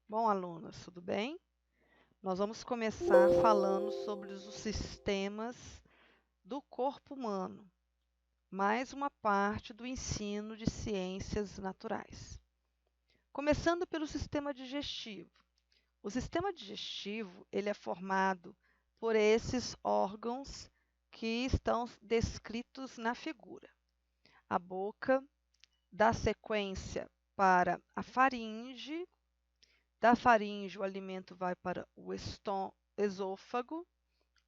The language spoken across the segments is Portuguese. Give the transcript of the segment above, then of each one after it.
Bom, alunas, tudo bem? Nós vamos começar falando sobre os sistemas do corpo humano, mais uma parte do ensino de ciências naturais. Começando pelo sistema digestivo. O sistema digestivo, ele é formado por esses órgãos que estão descritos na figura. A boca dá sequência para a faringe. Da faringe, o alimento vai para o esôfago,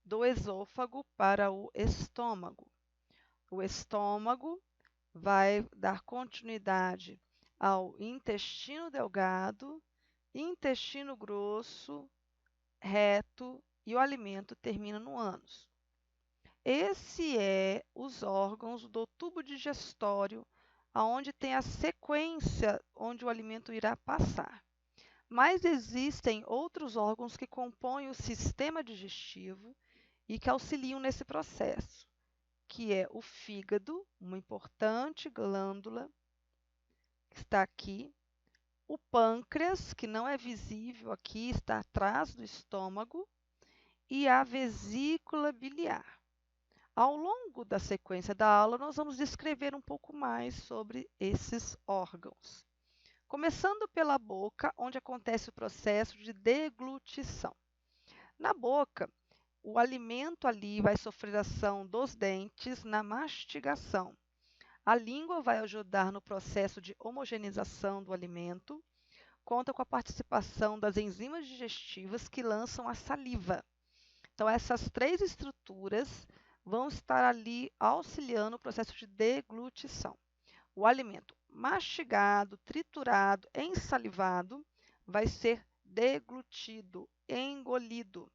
do esôfago para o estômago. O estômago vai dar continuidade ao intestino delgado, intestino grosso, reto e o alimento termina no ânus. Esse é os órgãos do tubo digestório, aonde tem a sequência onde o alimento irá passar. Mas existem outros órgãos que compõem o sistema digestivo e que auxiliam nesse processo, que é o fígado, uma importante glândula que está aqui, o pâncreas, que não é visível aqui, está atrás do estômago, e a vesícula biliar. Ao longo da sequência da aula, nós vamos descrever um pouco mais sobre esses órgãos. Começando pela boca, onde acontece o processo de deglutição. Na boca, o alimento ali vai sofrer ação dos dentes na mastigação. A língua vai ajudar no processo de homogeneização do alimento. Conta com a participação das enzimas digestivas que lançam a saliva. Então, essas três estruturas vão estar ali auxiliando o processo de deglutição. O alimento mastigado, triturado, ensalivado vai ser deglutido, engolido,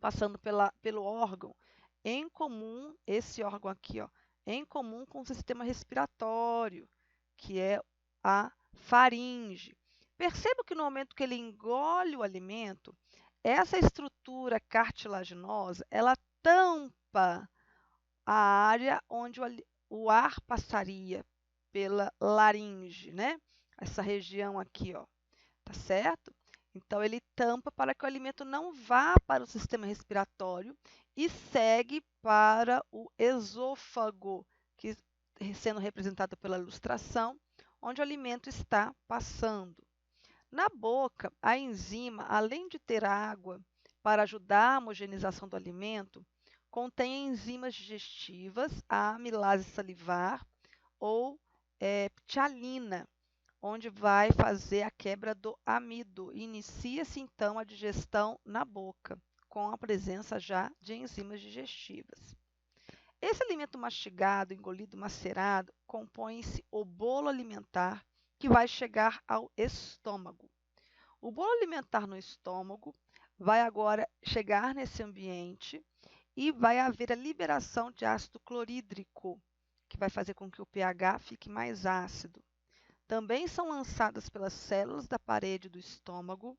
passando pelo órgão em comum, esse órgão aqui, ó, em comum com o sistema respiratório, que é a faringe. Perceba que no momento que ele engole o alimento, essa estrutura cartilaginosa, ela tampa a área onde o ar passaria pela laringe, né? Essa região aqui, ó, tá certo? Então, ele tampa para que o alimento não vá para o sistema respiratório e segue para o esôfago, que sendo representado pela ilustração, onde o alimento está passando. Na boca, a enzima, além de ter água para ajudar a homogeneização do alimento, contém enzimas digestivas, a amilase salivar ou ptialina, onde vai fazer a quebra do amido. Inicia-se então a digestão na boca, com a presença já de enzimas digestivas. Esse alimento mastigado, engolido, macerado, compõe-se o bolo alimentar que vai chegar ao estômago. O bolo alimentar no estômago vai agora chegar nesse ambiente e vai haver a liberação de ácido clorídrico, que vai fazer com que o pH fique mais ácido. Também são lançadas pelas células da parede do estômago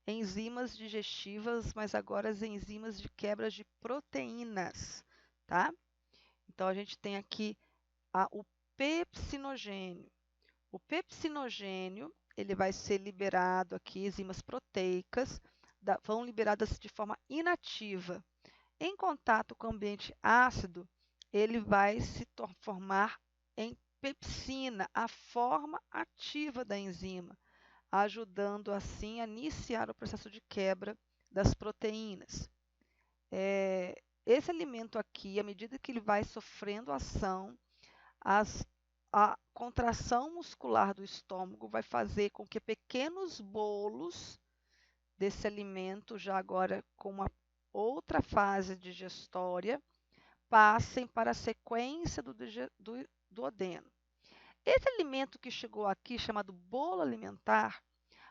enzimas digestivas, mas agora as enzimas de quebra de proteínas, tá? Então, a gente tem aqui o pepsinogênio. O pepsinogênio, ele vai ser liberado aqui, enzimas proteicas, vão liberadas de forma inativa. Em contato com o ambiente ácido, ele vai se formar em pepsina, a forma ativa da enzima, ajudando assim a iniciar o processo de quebra das proteínas. Esse alimento aqui, à medida que ele vai sofrendo ação, a contração muscular do estômago vai fazer com que pequenos bolos desse alimento, já agora com uma outra fase digestória, passem para a sequência do duodeno. Esse alimento que chegou aqui, chamado bolo alimentar,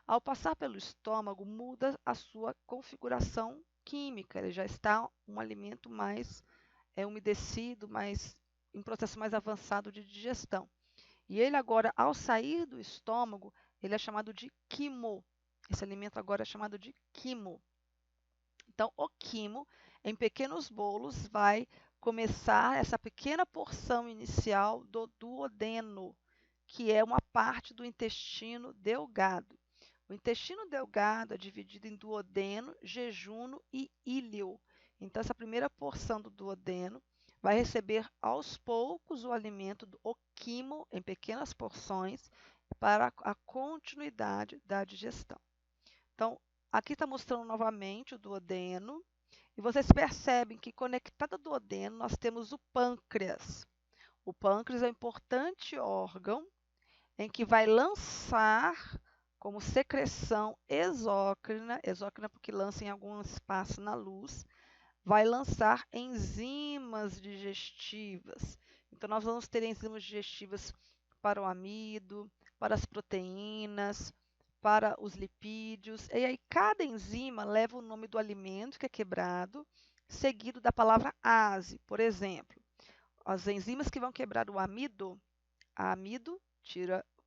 ao passar pelo estômago, muda a sua configuração química. Ele já está um alimento mais umedecido, em processo mais avançado de digestão. E ele agora, ao sair do estômago, ele é chamado de quimo. Esse alimento agora é chamado de quimo. Então, o quimo, em pequenos bolos, vai começar essa pequena porção inicial do duodeno, que é uma parte do intestino delgado. O intestino delgado é dividido em duodeno, jejuno e íleo. Então, essa primeira porção do duodeno vai receber aos poucos o alimento, o quimo, em pequenas porções, para a continuidade da digestão. Então, aqui está mostrando novamente o duodeno, e vocês percebem que conectado ao duodeno nós temos o pâncreas. O pâncreas é um importante órgão em que vai lançar como secreção exócrina, exócrina porque lança em algum espaço na luz, vai lançar enzimas digestivas. Então, nós vamos ter enzimas digestivas para o amido, para as proteínas, para os lipídios. E aí, cada enzima leva o nome do alimento que é quebrado, seguido da palavra ase. Por exemplo, as enzimas que vão quebrar o amido,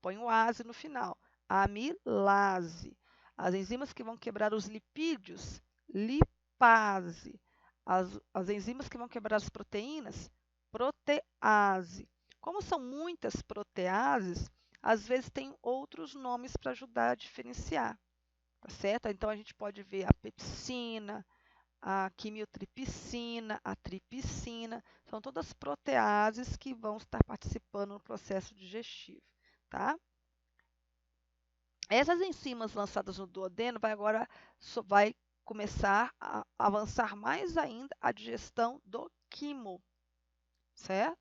põe o ase no final, amilase. As enzimas que vão quebrar os lipídios, lipase. As enzimas que vão quebrar as proteínas, protease. Como são muitas proteases, às vezes tem outros nomes para ajudar a diferenciar, tá certo? Então a gente pode ver a pepsina, a quimiotripsina, a tripsina, são todas proteases que vão estar participando no processo digestivo, tá? Essas enzimas lançadas no duodeno vai começar a avançar mais ainda a digestão do quimo, certo?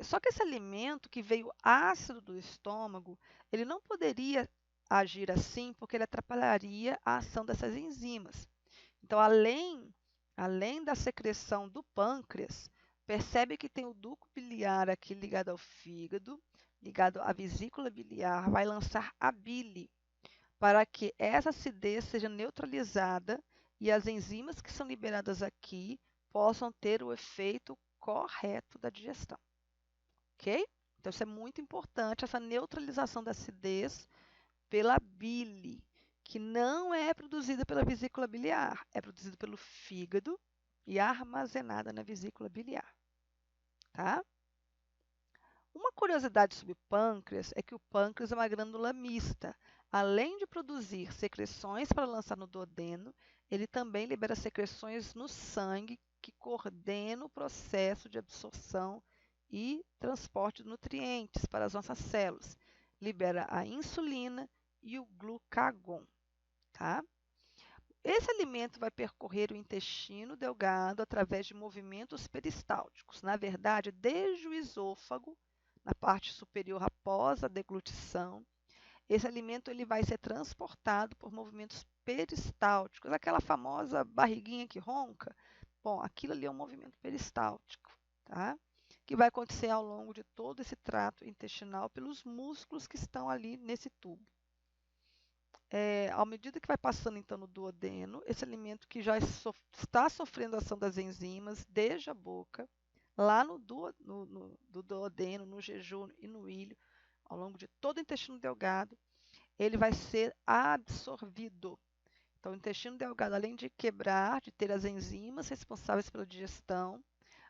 Só que esse alimento que veio ácido do estômago, ele não poderia agir assim porque ele atrapalharia a ação dessas enzimas. Então, além da secreção do pâncreas, percebe que tem o ducto biliar aqui ligado ao fígado, ligado à vesícula biliar, vai lançar a bile para que essa acidez seja neutralizada e as enzimas que são liberadas aqui possam ter o efeito correto da digestão, ok? Então, isso é muito importante, essa neutralização da acidez pela bile, que não é produzida pela vesícula biliar, é produzida pelo fígado e armazenada na vesícula biliar, tá? Uma curiosidade sobre o pâncreas é que o pâncreas é uma glândula mista. Além de produzir secreções para lançar no duodeno, ele também libera secreções no sangue que coordenam o processo de absorção e transporte de nutrientes para as nossas células. Libera a insulina e o glucagon, tá? Esse alimento vai percorrer o intestino delgado através de movimentos peristálticos. Na verdade, desde o esôfago, na parte superior após a deglutição, esse alimento ele vai ser transportado por movimentos peristálticos, aquela famosa barriguinha que ronca. Bom, aquilo ali é um movimento peristáltico, tá? Que vai acontecer ao longo de todo esse trato intestinal pelos músculos que estão ali nesse tubo. À medida que vai passando então no duodeno, esse alimento que já está sofrendo a ação das enzimas desde a boca, lá no duodeno, no jejum e no ilho, ao longo de todo o intestino delgado, ele vai ser absorvido. Então, o intestino delgado, além de quebrar, de ter as enzimas responsáveis pela digestão,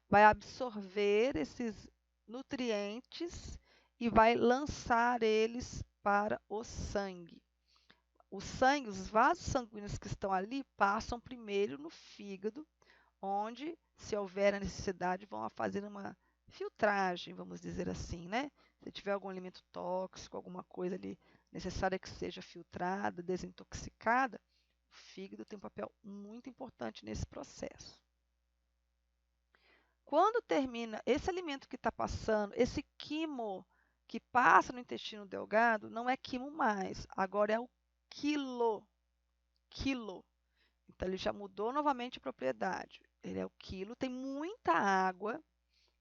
vai absorver esses nutrientes e vai lançar eles para o sangue. O sangue, os vasos sanguíneos que estão ali, passam primeiro no fígado, onde, se houver a necessidade, vão fazer uma filtragem, vamos dizer assim, né? Se tiver algum alimento tóxico, alguma coisa ali necessária que seja filtrada, desintoxicada, o fígado tem um papel muito importante nesse processo. Quando termina esse alimento que está passando, esse quimo que passa no intestino delgado, não é quimo mais, agora é o quilo. Então, ele já mudou novamente a propriedade. Ele é o quilo, tem muita água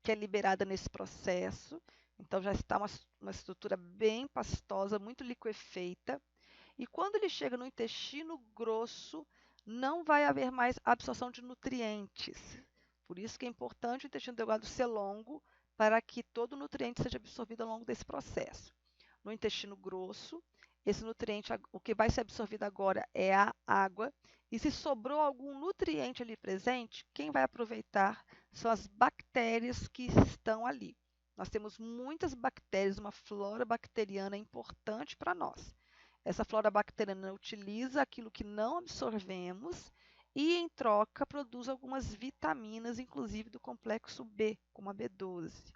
que é liberada nesse processo. Então, já está uma estrutura bem pastosa, muito liquefeita. E quando ele chega no intestino grosso, não vai haver mais absorção de nutrientes. Por isso que é importante o intestino delgado ser longo, para que todo o nutriente seja absorvido ao longo desse processo. No intestino grosso, esse nutriente, o que vai ser absorvido agora é a água, e se sobrou algum nutriente ali presente, quem vai aproveitar são as bactérias que estão ali. Nós temos muitas bactérias, uma flora bacteriana importante para nós. Essa flora bacteriana utiliza aquilo que não absorvemos e, em troca, produz algumas vitaminas, inclusive do complexo B, como a B12.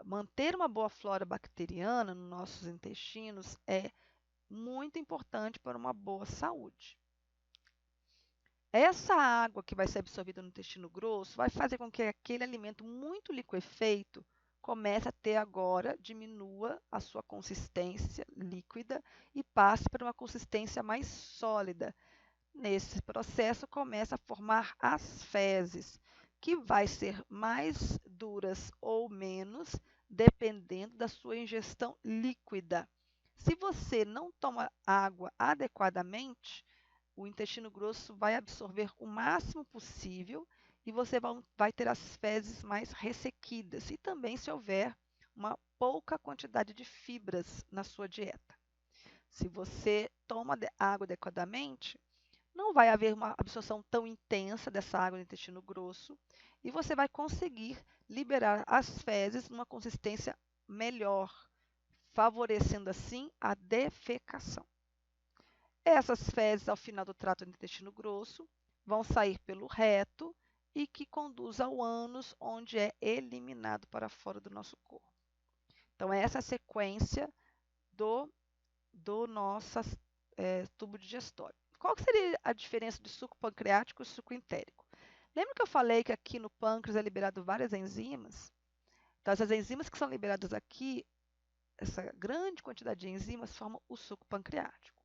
Manter uma boa flora bacteriana nos nossos intestinos é muito importante para uma boa saúde. Essa água que vai ser absorvida no intestino grosso vai fazer com que aquele alimento muito liquefeito comece a ter agora, diminua a sua consistência líquida e passe para uma consistência mais sólida. Nesse processo começa a formar as fezes, que vai ser mais duras ou menos, dependendo da sua ingestão líquida. Se você não toma água adequadamente, o intestino grosso vai absorver o máximo possível e você vai ter as fezes mais ressequidas e também se houver uma pouca quantidade de fibras na sua dieta. Se você toma água adequadamente, não vai haver uma absorção tão intensa dessa água no intestino grosso e você vai conseguir liberar as fezes numa consistência melhor, favorecendo assim a defecação. Essas fezes, ao final do trato do intestino grosso, vão sair pelo reto e que conduz ao ânus, onde é eliminado para fora do nosso corpo. Então, essa é a sequência do nosso tubo digestório. Qual seria a diferença de suco pancreático e suco entérico? Lembra que eu falei que aqui no pâncreas é liberado várias enzimas? Então, essas enzimas que são liberadas aqui, essa grande quantidade de enzimas, formam o suco pancreático.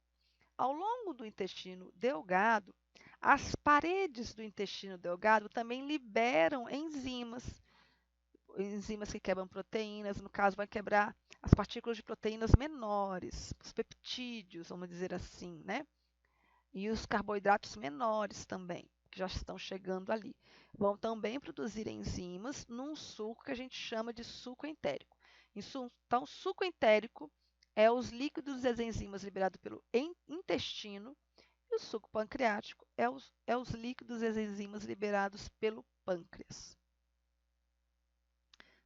Ao longo do intestino delgado, as paredes do intestino delgado também liberam enzimas que quebram proteínas, no caso, vai quebrar as partículas de proteínas menores, os peptídeos, vamos dizer assim, né? E os carboidratos menores também, que já estão chegando ali. Vão também produzir enzimas num suco que a gente chama de suco entérico. Então, suco entérico é os líquidos das enzimas liberados pelo intestino e o suco pancreático é os líquidos das enzimas liberados pelo pâncreas.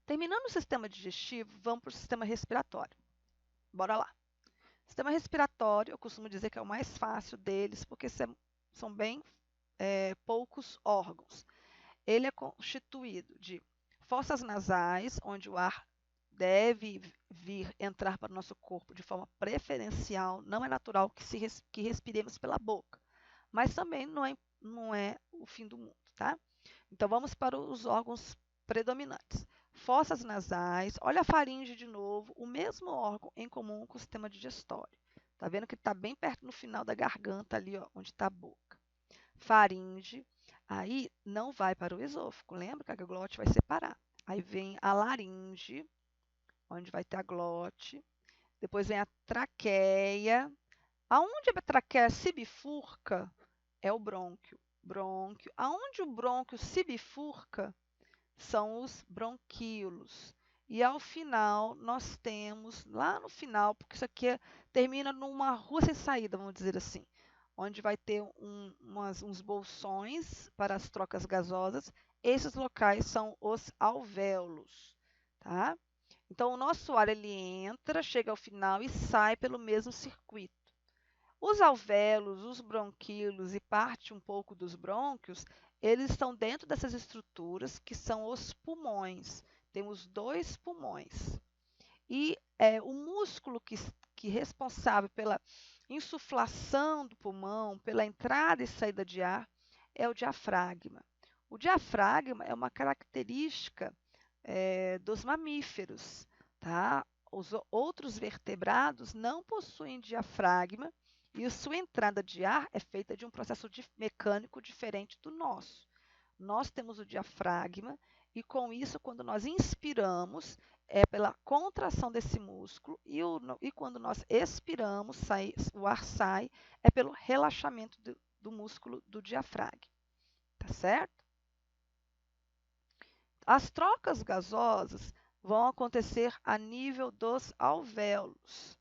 Terminando o sistema digestivo, vamos para o sistema respiratório. Bora lá. Sistema respiratório, eu costumo dizer que é o mais fácil deles, porque são bem poucos órgãos. Ele é constituído de fossas nasais, onde o ar deve entrar para o nosso corpo de forma preferencial. Não é natural que respiremos pela boca, mas também não é o fim do mundo, tá? Então, vamos para os órgãos predominantes. Fossas nasais, olha a faringe de novo, o mesmo órgão em comum com o sistema digestório. Tá vendo que está bem perto no final da garganta ali, ó, onde está a boca. Faringe, aí não vai para o esôfago, lembra que a glote vai separar. Aí vem a laringe, onde vai ter a glote. Depois vem a traqueia. Aonde a traqueia se bifurca é o brônquio. Aonde o brônquio se bifurca são os bronquíolos. E ao final, nós temos, lá no final, porque isso aqui termina numa rua sem saída, vamos dizer assim, onde vai ter uns bolsões para as trocas gasosas. Esses locais são os alvéolos, tá? Então, o nosso ar ele entra, chega ao final e sai pelo mesmo circuito. Os alvéolos, os bronquíolos e parte um pouco dos brônquios, eles estão dentro dessas estruturas que são os pulmões. Temos 2 pulmões. E o músculo que é responsável pela insuflação do pulmão, pela entrada e saída de ar, é o diafragma. O diafragma é uma característica dos mamíferos, tá? Os outros vertebrados não possuem diafragma e a sua entrada de ar é feita de um processo mecânico diferente do nosso. Nós temos o diafragma e, com isso, quando nós inspiramos, é pela contração desse músculo e quando nós expiramos, o ar sai, é pelo relaxamento do músculo do diafragma. Tá certo? As trocas gasosas vão acontecer a nível dos alvéolos.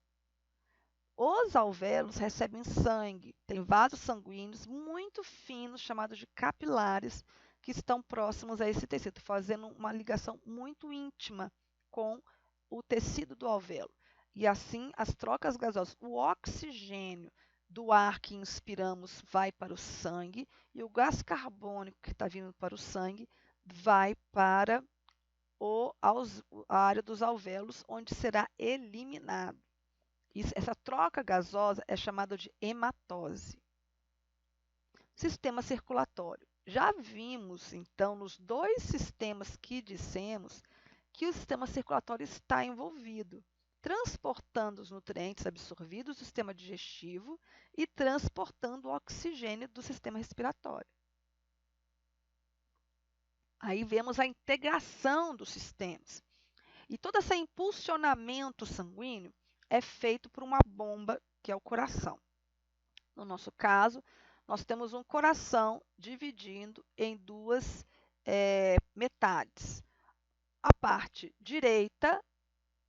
Os alvéolos recebem sangue, tem vasos sanguíneos muito finos, chamados de capilares, que estão próximos a esse tecido, fazendo uma ligação muito íntima com o tecido do alvéolo. e assim as trocas gasosas. O oxigênio do ar que inspiramos vai para o sangue e o gás carbônico que está vindo para o sangue vai para a área dos alvéolos, onde será eliminado. Essa troca gasosa é chamada de hematose. Sistema circulatório. Já vimos, então, nos dois sistemas que dissemos, que o sistema circulatório está envolvido, transportando os nutrientes absorvidos do sistema digestivo e transportando o oxigênio do sistema respiratório. Aí vemos a integração dos sistemas. E todo esse impulsionamento sanguíneo é feito por uma bomba, que é o coração. No nosso caso, nós temos um coração dividindo em duas metades. A parte direita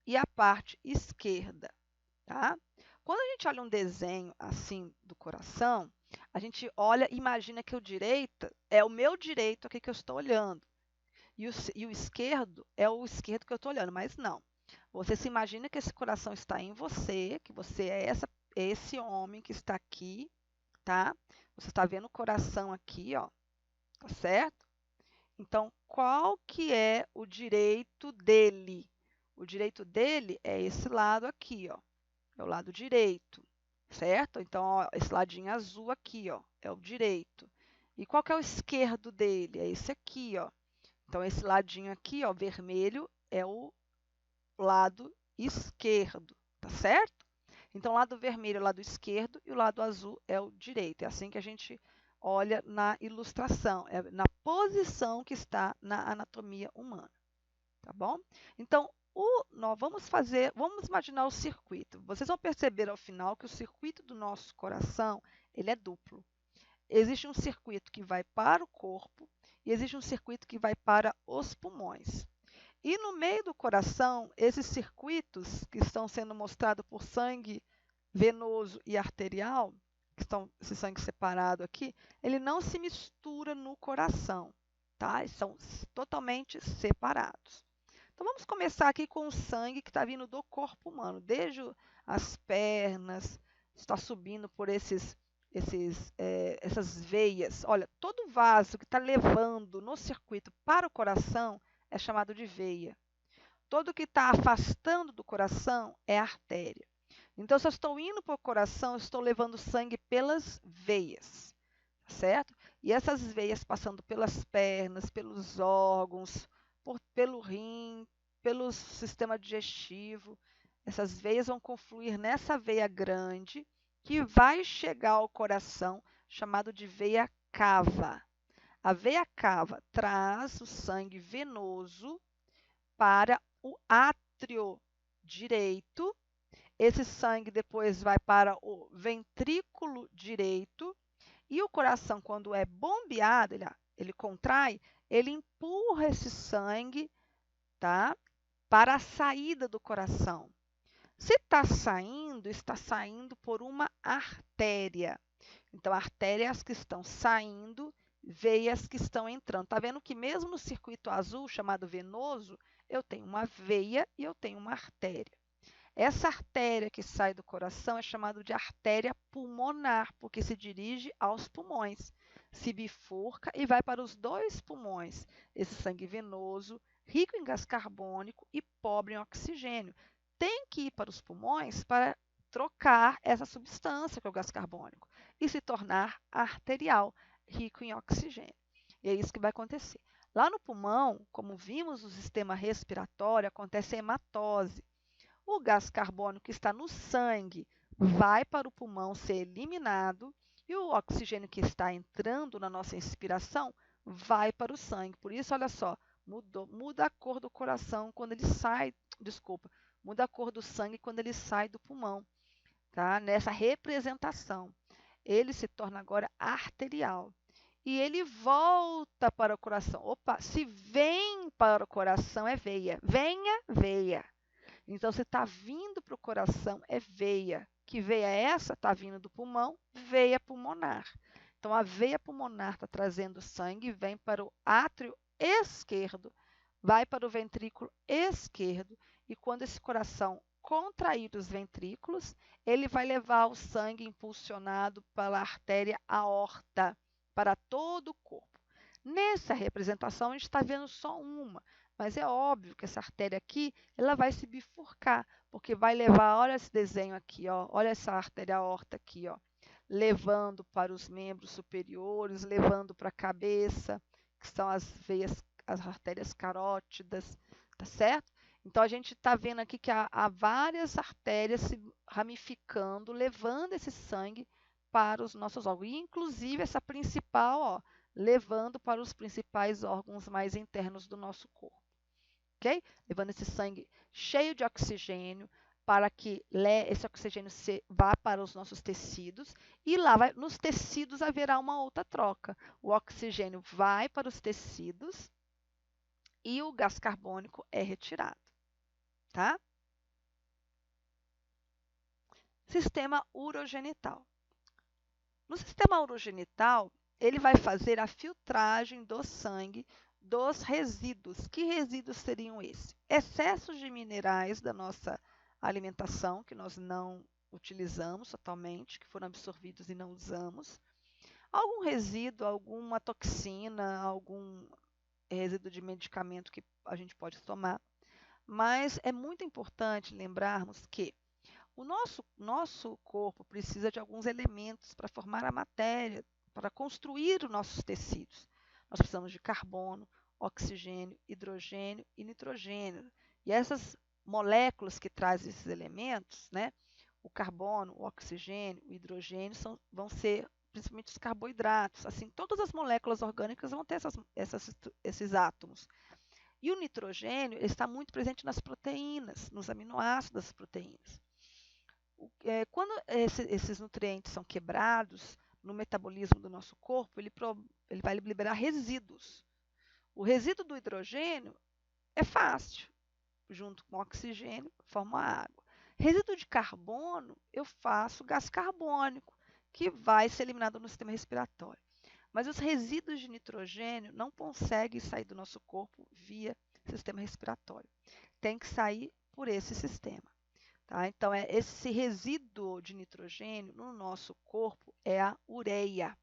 e a parte esquerda, tá? Quando a gente olha um desenho assim do coração, a gente olha e imagina que o direito é o meu direito aqui que eu estou olhando. E o esquerdo é o esquerdo que eu estou olhando, mas não. Você se imagina que esse coração está em você, que você é esse homem que está aqui, tá? Você está vendo o coração aqui, ó, tá certo? Então, qual que é o direito dele? O direito dele é esse lado aqui, ó. É o lado direito, certo? Então, ó, esse ladinho azul aqui, ó, é o direito. E qual que é o esquerdo dele? É esse aqui, ó. Então, esse ladinho aqui, ó, vermelho, é o lado esquerdo, tá certo? Então, o lado vermelho é o lado esquerdo e o lado azul é o direito. É assim que a gente olha na ilustração, é na posição que está na anatomia humana, tá bom? Então, nós vamos imaginar o circuito. Vocês vão perceber ao final que o circuito do nosso coração, ele é duplo. Existe um circuito que vai para o corpo e existe um circuito que vai para os pulmões. E no meio do coração, esses circuitos que estão sendo mostrados por sangue venoso e arterial, que estão esse sangue separado aqui, ele não se mistura no coração, tá? Eles são totalmente separados. Então vamos começar aqui com o sangue que está vindo do corpo humano, desde as pernas, está subindo por essas veias. Olha, todo vaso que está levando no circuito para o coração é chamado de veia. Todo que está afastando do coração é artéria. Então, se eu estou indo para o coração, eu estou levando sangue pelas veias, certo? E essas veias passando pelas pernas, pelos órgãos, pelo rim, pelo sistema digestivo, essas veias vão confluir nessa veia grande que vai chegar ao coração, chamado de veia cava. A veia cava traz o sangue venoso para o átrio direito. Esse sangue depois vai para o ventrículo direito e o coração, quando é bombeado, ele contrai, ele empurra esse sangue, tá, para a saída do coração. Se está saindo por uma artéria. Então, artérias que estão saindo, veias que estão entrando. Está vendo que mesmo no circuito azul, chamado venoso, eu tenho uma veia e eu tenho uma artéria. Essa artéria que sai do coração é chamada de artéria pulmonar, porque se dirige aos pulmões. Se bifurca e vai para os dois pulmões. Esse sangue venoso, rico em gás carbônico e pobre em oxigênio. Tem que ir para os pulmões para trocar essa substância, que é o gás carbônico, e se tornar arterial, rico em oxigênio. E é isso que vai acontecer. Lá no pulmão, como vimos no sistema respiratório, acontece a hematose. O gás carbônico que está no sangue vai para o pulmão ser eliminado e o oxigênio que está entrando na nossa inspiração vai para o sangue. Por isso, olha só, muda a cor do coração quando ele sai, muda a cor do sangue quando ele sai do pulmão, tá? Nessa representação, ele se torna agora arterial. E ele volta para o coração. Opa, se vem para o coração é veia. Venha, veia. Então, se está vindo para o coração, é veia. Que veia é essa? Está vindo do pulmão, veia pulmonar. Então, a veia pulmonar está trazendo sangue, vem para o átrio esquerdo, vai para o ventrículo esquerdo, e quando esse coração contrair os ventrículos, ele vai levar o sangue impulsionado pela artéria aorta para todo o corpo. Nessa representação, a gente está vendo só uma, mas é óbvio que essa artéria aqui, ela vai se bifurcar, porque vai levar, olha esse desenho aqui, ó, olha essa artéria aorta aqui, ó, levando para os membros superiores, levando para a cabeça, que são as veias, as artérias carótidas, tá certo? Então, a gente está vendo aqui que há várias artérias se ramificando, levando esse sangue para os nossos órgãos. E, inclusive, essa principal, ó, levando para os principais órgãos mais internos do nosso corpo. Ok? Levando esse sangue cheio de oxigênio para que esse oxigênio vá para os nossos tecidos. E lá, nos tecidos, haverá uma outra troca. O oxigênio vai para os tecidos e o gás carbônico é retirado. Tá? Sistema urogenital. No sistema urogenital, ele vai fazer a filtragem do sangue dos resíduos. Que resíduos seriam esses? Excessos de minerais da nossa alimentação, que nós não utilizamos totalmente, que foram absorvidos e não usamos. Algum resíduo, alguma toxina, algum resíduo de medicamento que a gente pode tomar. Mas é muito importante lembrarmos que o nosso corpo precisa de alguns elementos para formar a matéria, para construir os nossos tecidos. Nós precisamos de carbono, oxigênio, hidrogênio e nitrogênio. E essas moléculas que trazem esses elementos, né, o carbono, o oxigênio, o hidrogênio, vão ser principalmente os carboidratos. Assim, todas as moléculas orgânicas vão ter esses átomos. E o nitrogênio está muito presente nas proteínas, nos aminoácidos das proteínas. Quando esses nutrientes são quebrados no metabolismo do nosso corpo, ele vai liberar resíduos. O resíduo do hidrogênio é fácil, junto com o oxigênio, forma água. Resíduo de carbono, eu faço gás carbônico, que vai ser eliminado no sistema respiratório. Mas os resíduos de nitrogênio não conseguem sair do nosso corpo via sistema respiratório. Tem que sair por esse sistema. Tá? Então, esse resíduo de nitrogênio no nosso corpo é a ureia.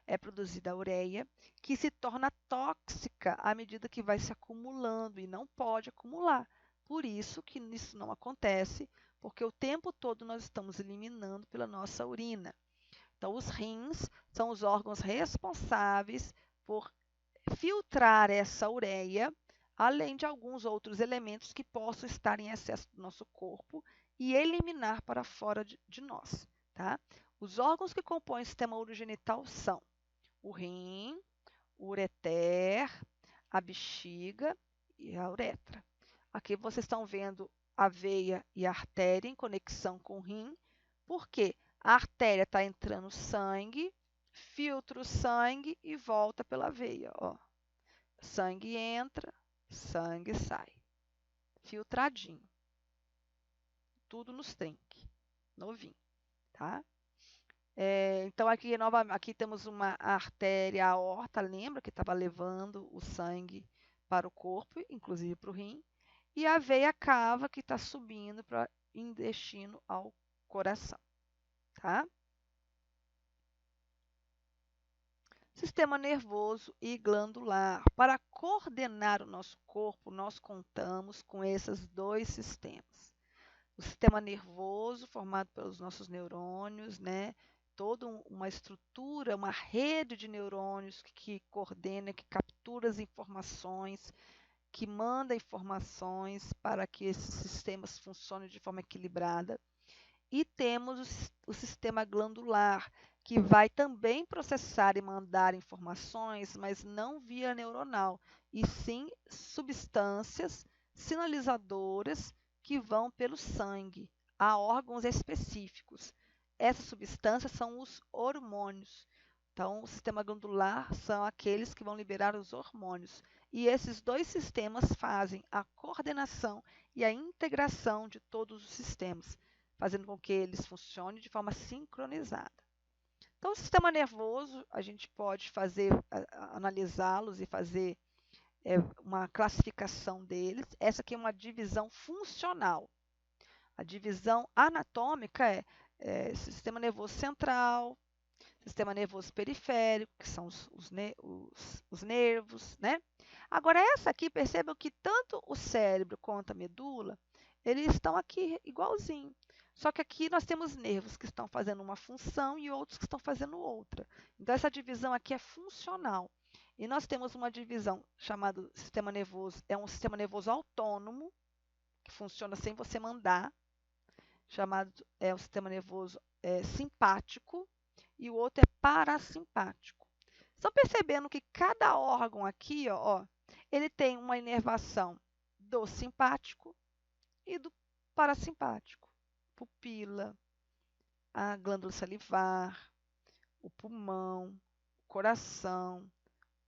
É produzida a ureia, que se torna tóxica à medida que vai se acumulando e não pode acumular. Por isso que isso não acontece, porque o tempo todo nós estamos eliminando pela nossa urina. Então, os rins são os órgãos responsáveis por filtrar essa ureia, além de alguns outros elementos que possam estar em excesso do nosso corpo e eliminar para fora de nós. Tá? Os órgãos que compõem o sistema urogenital são o rim, o ureter, a bexiga e a uretra. Aqui vocês estão vendo a veia e a artéria em conexão com o rim. Por quê? A artéria está entrando sangue, filtra o sangue e volta pela veia. Ó. Sangue entra, sangue sai. Filtradinho. Tudo nos trinques. Novinho. Tá? Então, aqui temos uma artéria aorta, lembra que estava levando o sangue para o corpo, inclusive para o rim. E a veia cava que está subindo em destino ao coração. Tá? Sistema nervoso e glandular. Para coordenar o nosso corpo, nós contamos com esses dois sistemas. O sistema nervoso, formado pelos nossos neurônios, né? Toda uma estrutura, uma rede de neurônios que coordena, que captura as informações, que manda informações para que esses sistemas funcionem de forma equilibrada. E temos o sistema glandular, que vai também processar e mandar informações, mas não via neuronal, e sim substâncias sinalizadoras que vão pelo sangue a órgãos específicos. Essas substâncias são os hormônios. Então, o sistema glandular são aqueles que vão liberar os hormônios. E esses dois sistemas fazem a coordenação e a integração de todos os sistemas, fazendo com que eles funcionem de forma sincronizada. Então, o sistema nervoso, a gente pode analisá-los e fazer uma classificação deles. Essa aqui é uma divisão funcional. A divisão anatômica é sistema nervoso central, sistema nervoso periférico, que são os nervos, né? Agora, essa aqui, percebam que tanto o cérebro quanto a medula, eles estão aqui igualzinho. Só que aqui nós temos nervos que estão fazendo uma função e outros que estão fazendo outra. Então, essa divisão aqui é funcional. E nós temos uma divisão chamada sistema nervoso, é um sistema nervoso autônomo, que funciona sem você mandar, chamado o sistema nervoso simpático, e o outro é parasimpático. Estão percebendo que cada órgão aqui, ele tem uma inervação do simpático e do parasimpático. Pupila, a glândula salivar, o pulmão, o coração,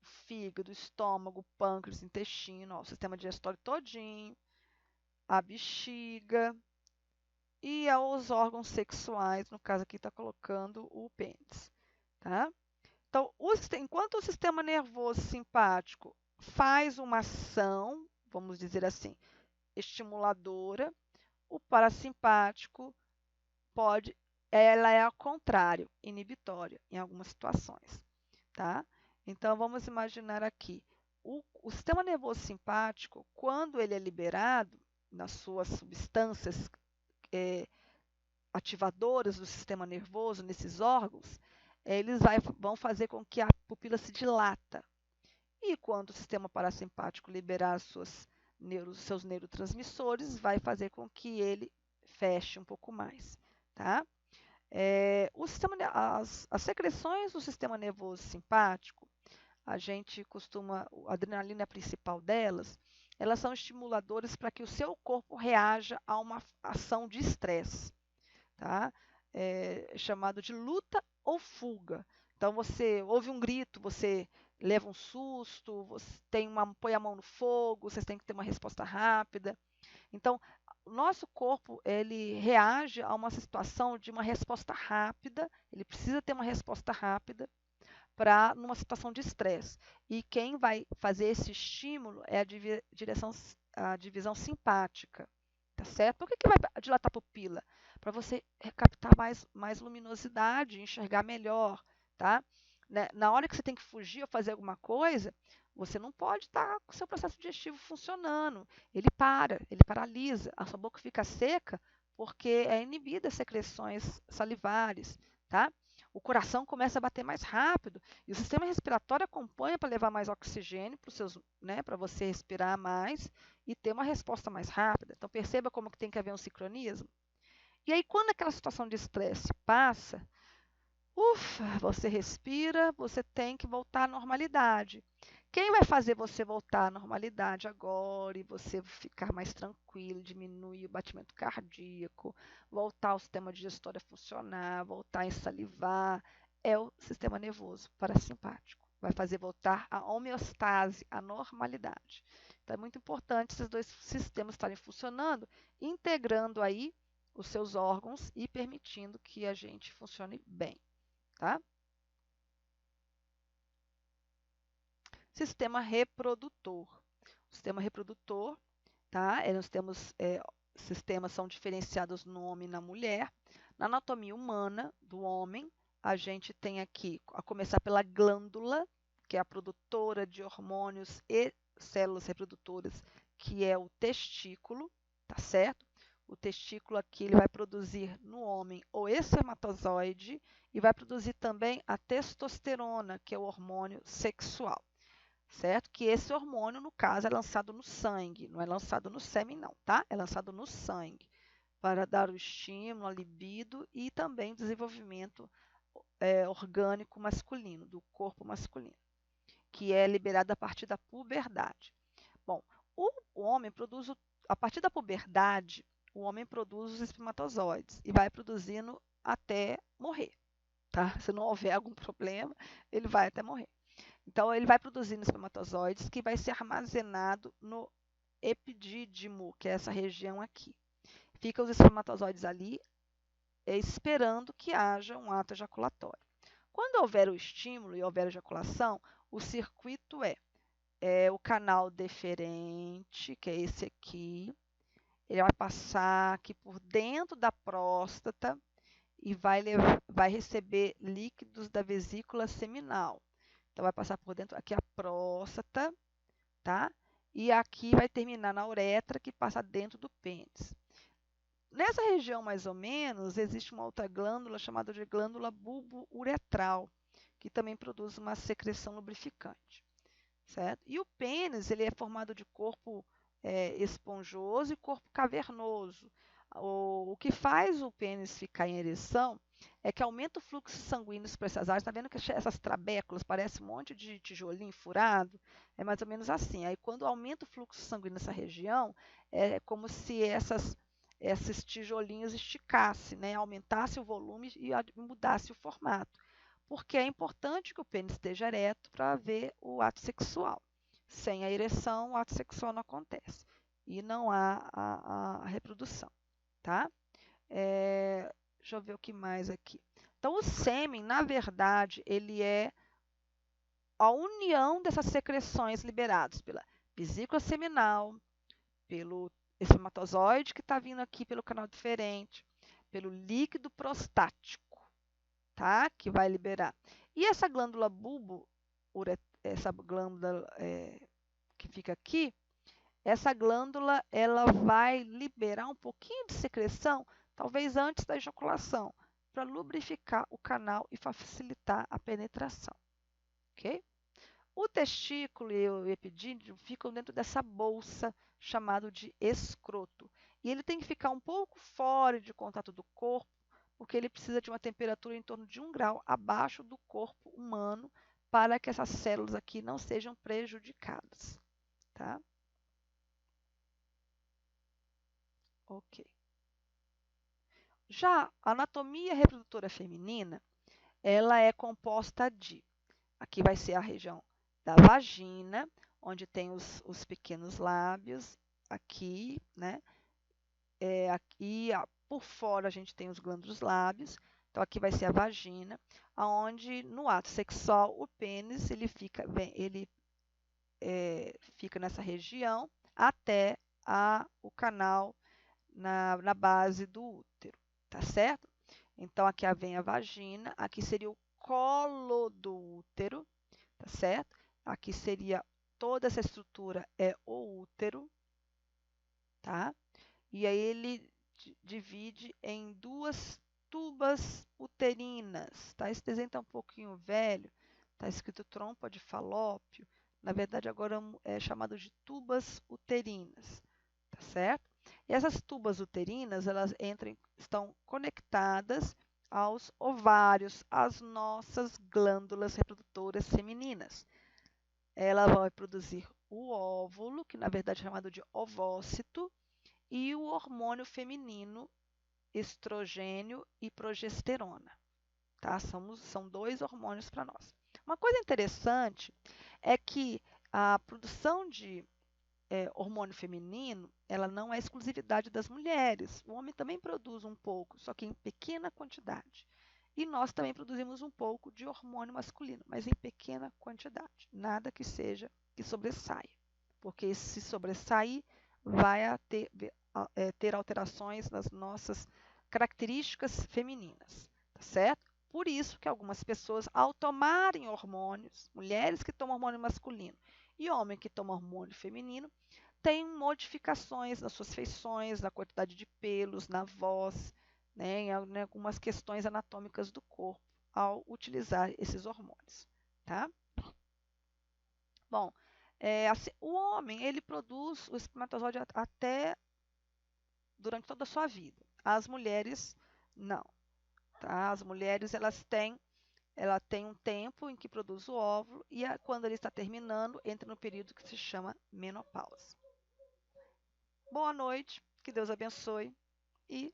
o fígado, o estômago, o pâncreas, o intestino, o sistema digestório todinho, a bexiga e aos órgãos sexuais, no caso aqui está colocando o pênis, tá? Então, enquanto o sistema nervoso simpático faz uma ação, vamos dizer assim, estimuladora, o parasimpático ela é ao contrário, inibitória em algumas situações, tá? Então, vamos imaginar aqui, o sistema nervoso simpático, quando ele é liberado nas suas substâncias ativadoras do sistema nervoso, nesses órgãos, eles vão fazer com que a pupila se dilata. E quando o sistema parasimpático liberar seus neurotransmissores, vai fazer com que ele feche um pouco mais, tá? As secreções do sistema nervoso simpático, a adrenalina é a principal delas, elas são estimuladores para que o seu corpo reaja a uma ação de estresse, tá? Chamado de luta ou fuga. Então, você ouve um grito, você leva um susto, você põe a mão no fogo, você tem que ter uma resposta rápida. Então, o nosso corpo, ele reage a uma situação de uma resposta rápida, ele precisa ter uma resposta rápida numa situação de estresse. E quem vai fazer esse estímulo é a divisão simpática, tá certo? Por que vai dilatar a pupila? Para você captar mais luminosidade, enxergar melhor, tá? Na hora que você tem que fugir ou fazer alguma coisa, você não pode estar com o seu processo digestivo funcionando. Ele paralisa, a sua boca fica seca porque é inibida as secreções salivares, tá? O coração começa a bater mais rápido e o sistema respiratório acompanha para levar mais oxigênio para você respirar mais e ter uma resposta mais rápida. Então, perceba como que tem que haver um sincronismo. E aí, quando aquela situação de estresse passa, você respira, você tem que voltar à normalidade. Quem vai fazer você voltar à normalidade agora e você ficar mais tranquilo, diminuir o batimento cardíaco, voltar ao sistema digestório a funcionar, voltar a salivar, é o sistema nervoso parasimpático. Vai fazer voltar a homeostase, a normalidade. Então, é muito importante esses dois sistemas estarem funcionando, integrando aí os seus órgãos e permitindo que a gente funcione bem, tá? Sistema reprodutor. O sistema reprodutor, tá? Sistemas são diferenciados no homem e na mulher. Na anatomia humana do homem, a gente tem aqui, a começar pela glândula, que é a produtora de hormônios e células reprodutoras, que é o testículo, tá certo? O testículo aqui ele vai produzir no homem o espermatozoide e vai produzir também a testosterona, que é o hormônio sexual, certo? Que esse hormônio, no caso, é lançado no sangue, não é lançado no sêmen, não, tá? É lançado no sangue para dar o estímulo, a libido e também o desenvolvimento orgânico masculino, do corpo masculino, que é liberado a partir da puberdade. Bom, o homem produz, a partir da puberdade, o homem produz os espermatozoides e vai produzindo até morrer, tá? Se não houver algum problema, ele vai até morrer. Então, ele vai produzindo espermatozoides que vai ser armazenado no epidídimo, que é essa região aqui. Ficam os espermatozoides ali esperando que haja um ato ejaculatório. Quando houver o estímulo e houver ejaculação, o circuito é o canal deferente, que é esse aqui, ele vai passar aqui por dentro da próstata e vai receber líquidos da vesícula seminal. Então, vai passar por dentro aqui a próstata, tá? E aqui vai terminar na uretra, que passa dentro do pênis. Nessa região, mais ou menos, existe uma outra glândula chamada de glândula bulbo-uretral, que também produz uma secreção lubrificante, certo? E o pênis, ele é formado de corpo esponjoso e corpo cavernoso. O que faz o pênis ficar em ereção é que aumenta o fluxo sanguíneo para essas áreas. Está vendo que essas trabéculas parecem um monte de tijolinho furado? É mais ou menos assim. Aí, quando aumenta o fluxo sanguíneo nessa região, é como se esses tijolinhos esticassem, né? Aumentasse o volume e mudasse o formato. Porque é importante que o pênis esteja ereto para haver o ato sexual. Sem a ereção, o ato sexual não acontece e não há a reprodução, tá? Deixa eu ver o que mais aqui. Então, o sêmen, na verdade, ele é a união dessas secreções liberadas pela vesícula seminal, pelo espermatozoide que está vindo aqui pelo canal diferente, pelo líquido prostático, tá? Que vai liberar. E essa glândula bulbo, essa glândula que fica aqui, essa glândula ela vai liberar um pouquinho de secreção, talvez antes da ejaculação, para lubrificar o canal e facilitar a penetração, ok? O testículo e o epidídimo ficam dentro dessa bolsa chamada de escroto. E ele tem que ficar um pouco fora de contato do corpo, porque ele precisa de uma temperatura em torno de 1 grau abaixo do corpo humano para que essas células aqui não sejam prejudicadas, tá? Ok. Já a anatomia reprodutora feminina, ela é composta de, aqui vai ser a região da vagina, onde tem os pequenos lábios, aqui, né? Aqui, por fora, a gente tem os glândulos lábios, então aqui vai ser a vagina, aonde no ato sexual o pênis ele fica nessa região até o canal na base do útero, tá certo? Então, aqui vem a vagina, aqui seria o colo do útero, tá certo? Aqui seria toda essa estrutura é o útero, tá? E aí ele divide em duas tubas uterinas, tá? Esse desenho está um pouquinho velho, tá escrito trompa de falópio, na verdade agora é chamado de tubas uterinas, tá certo? E essas tubas uterinas, elas estão conectadas aos ovários, às nossas glândulas reprodutoras femininas. Ela vai produzir o óvulo, que na verdade é chamado de ovócito, e o hormônio feminino, estrogênio e progesterona. Tá? São 2 hormônios para nós. Uma coisa interessante é que a produção de hormônio feminino, ela não é exclusividade das mulheres. O homem também produz um pouco, só que em pequena quantidade. E nós também produzimos um pouco de hormônio masculino, mas em pequena quantidade. Nada que sobressaia. Porque se sobressair, vai ter alterações nas nossas características femininas, tá certo? Por isso que algumas pessoas, ao tomarem hormônios, mulheres que tomam hormônio masculino e homem que toma hormônio feminino, têm modificações nas suas feições, na quantidade de pelos, na voz, né, em algumas questões anatômicas do corpo ao utilizar esses hormônios, tá? Bom, assim, o homem ele produz o espermatozoide até durante toda a sua vida. As mulheres não, tá? As mulheres ela tem um tempo em que produz o óvulo e quando ele está terminando, entra no período que se chama menopausa. Boa noite, que Deus abençoe e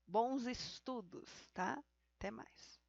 bons estudos, tá? Até mais.